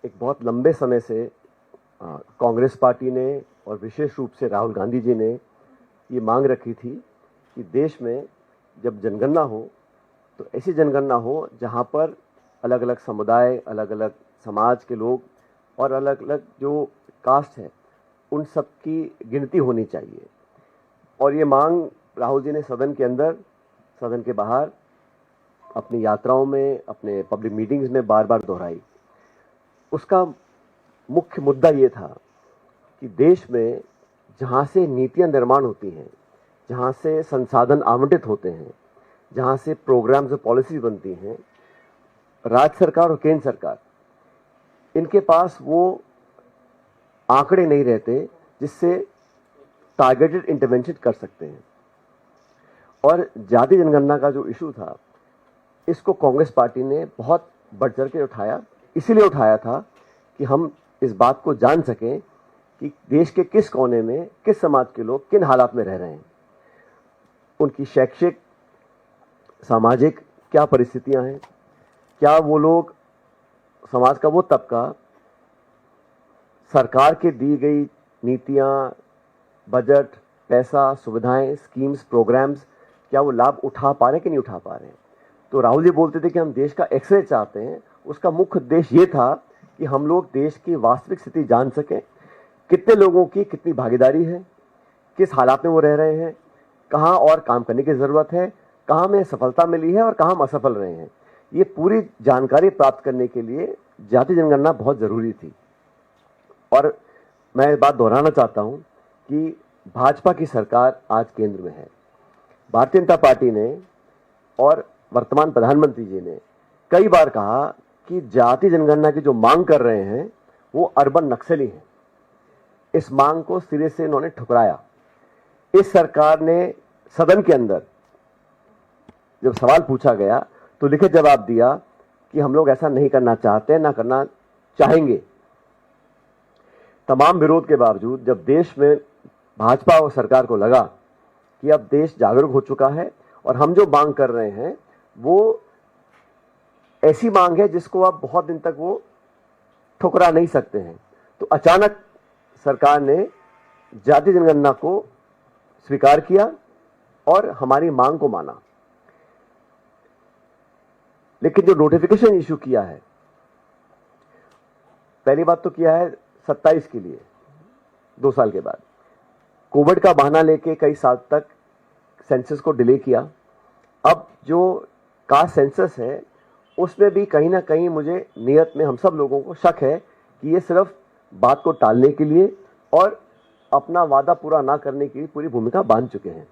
एक बहुत लंबे समय से कांग्रेस पार्टी ने और विशेष रूप से राहुल गांधी जी ने ये मांग रखी थी कि देश में जब जनगणना हो तो ऐसी जनगणना हो जहाँ पर अलग अलग समुदाय, अलग अलग समाज के लोग और अलग अलग जो कास्ट है उन सब की गिनती होनी चाहिए। और ये मांग राहुल जी ने सदन के अंदर, सदन के बाहर, अपनी यात्राओं में, अपने पब्लिक मीटिंग्स में बार बार दोहराई। उसका मुख्य मुद्दा ये था कि देश में जहाँ से नीतियाँ निर्माण होती हैं, जहाँ से संसाधन आवंटित होते हैं, जहाँ से प्रोग्राम्स और पॉलिसी बनती हैं, राज्य सरकार और केंद्र सरकार, इनके पास वो आंकड़े नहीं रहते जिससे टारगेटेड इंटरवेंशन कर सकते हैं। और जाति जनगणना का जो इशू था, इसको कांग्रेस पार्टी ने बहुत बढ़ चढ़ के उठाया। इसीलिए उठाया था कि हम इस बात को जान सकें कि देश के किस कोने में किस समाज के लोग किन हालात में रह रहे हैं, उनकी शैक्षिक, सामाजिक क्या परिस्थितियां हैं, क्या वो लोग, समाज का वो तबका सरकार के दी गई नीतियां, बजट, पैसा, सुविधाएं, स्कीम्स, प्रोग्राम्स, क्या वो लाभ उठा पा रहे हैं कि नहीं उठा पा रहे हैं। तो राहुल जी बोलते थे कि हम देश का एक्सरे चाहते हैं। उसका मुख्य उद्देश्य ये था कि हम लोग देश की वास्तविक स्थिति जान सकें, कितने लोगों की कितनी भागीदारी है, किस हालात में वो रह रहे हैं, कहाँ और काम करने की ज़रूरत है, कहाँ में सफलता मिली है और कहाँ हम असफल रहे हैं। ये पूरी जानकारी प्राप्त करने के लिए जाति जनगणना बहुत ज़रूरी थी। और मैं बात दोहराना चाहता हूँ कि भाजपा की सरकार आज केंद्र में है। भारतीय जनता पार्टी ने और वर्तमान प्रधानमंत्री जी ने कई बार कहा कि जाति जनगणना की जो मांग कर रहे हैं वो अर्बन नक्सली हैं। इस मांग को सिरे से इन्होंने ठुकराया। इस सरकार ने सदन के अंदर जब सवाल पूछा गया तो लिखित जवाब दिया कि हम लोग ऐसा नहीं करना चाहते, ना करना चाहेंगे। तमाम विरोध के बावजूद जब देश में भाजपा और सरकार को लगा कि अब देश जागरूक हो चुका है और हम जो मांग कर रहे हैं वो ऐसी मांग है जिसको आप बहुत दिन तक वो ठुकरा नहीं सकते हैं, तो अचानक सरकार ने जाति जनगणना को स्वीकार किया और हमारी मांग को माना। लेकिन जो नोटिफिकेशन इशू किया है, पहली बात तो किया है 27 के लिए, 2 साल के बाद कोविड का बहाना लेके कई साल तक सेंसस को डिले किया। अब जो कास्ट सेंसस है उसमें भी कहीं ना कहीं मुझे नियत में हम सब लोगों को शक है कि ये सिर्फ बात को टालने के लिए और अपना वादा पूरा ना करने की पूरी भूमिका बांध चुके हैं।